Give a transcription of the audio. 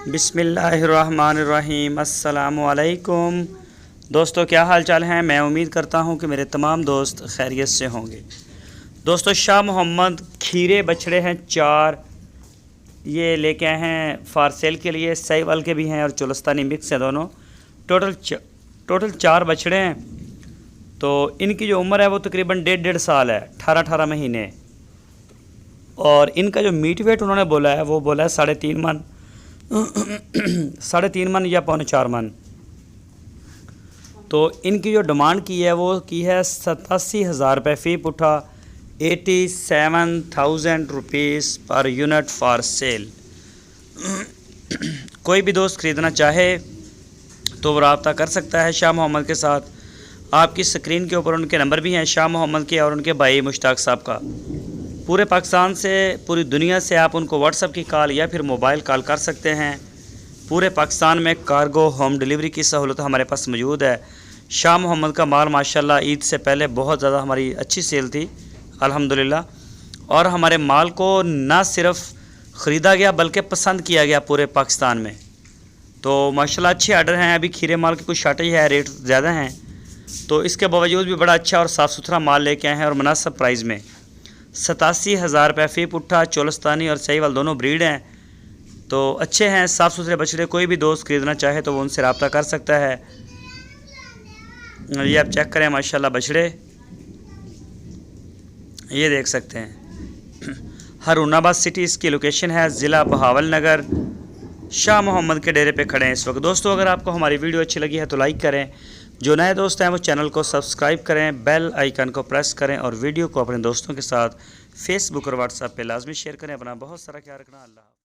बिस्मिल्लाहिर्रहमानिर्रहीम। अस्सलामुअलैकुम दोस्तों, क्या हाल चाल हैं। मैं उम्मीद करता हूं कि मेरे तमाम दोस्त खैरियत से होंगे। दोस्तों, शाह मोहम्मद खीरे बछड़े हैं 4, ये लेके आए हैं फार सेल के लिए। साहिवाल के भी हैं और चुलस्तानी मिक्स हैं दोनों। टोटल 4 बछड़े हैं। तो इनकी जो उम्र है वो तकरीबन 1.5 साल है, 18 महीने। और इनका जो मीट वेट उन्होंने बोला है वो बोला है 3.5 मन 3.5 मन या 3.25 मन। तो इनकी जो डिमांड की है वो की है 87,000 रुपये फ़ी पुट्ठा, 87,000 rupees per unit for sale. कोई भी दोस्त ख़रीदना चाहे तो वो रब्ता कर सकता है शाह मोहम्मद के साथ। आपकी स्क्रीन के ऊपर उनके नंबर भी हैं, शाह मोहम्मद के और उनके भाई मुश्ताक साहब का। पूरे पाकिस्तान से, पूरी दुनिया से आप उनको व्हाट्सएप की कॉल या फिर मोबाइल कॉल कर सकते हैं। पूरे पाकिस्तान में कार्गो होम डिलीवरी की सहूलत हमारे पास मौजूद है। शाह मोहम्मद का माल माशाल्लाह ईद से पहले बहुत ज़्यादा हमारी अच्छी सेल थी अल्हम्दुलिल्लाह। और हमारे माल को ना सिर्फ ख़रीदा गया बल्कि पसंद किया गया पूरे पाकिस्तान में। तो माशाल्लाह अच्छे आर्डर हैं। अभी खीरे माल की कुछ शार्टेज है, रेट ज़्यादा हैं, तो इसके बावजूद भी बड़ा अच्छा और साफ़ सुथरा माल लेके आए हैं और मुनासिब प्राइस में। 87,000 रुपये फ़ी पुट्ठा। चोलस्तानी और साहिवाल दोनों ब्रीड हैं, तो अच्छे हैं, साफ़ सुथरे बछड़े। कोई भी दोस्त ख़रीदना चाहे तो वो उनसे रब्ता कर सकता है। ये आप चेक करें माशाल्लाह बछड़े, ये देख सकते हैं। हरूनाबाद सिटी इसकी लोकेशन है, ज़िला बहावल नगर। शाह मोहम्मद के डेरे पे खड़े हैं इस वक्त। दोस्तों, अगर आपको हमारी वीडियो अच्छी लगी है तो लाइक करें। जो नए दोस्त हैं वो चैनल को सब्सक्राइब करें, बेल आइकन को प्रेस करें और वीडियो को अपने दोस्तों के साथ फेसबुक और व्हाट्सएप पे लाजमी शेयर करें। अपना बहुत सारा ख्याल रखना। अल्लाह।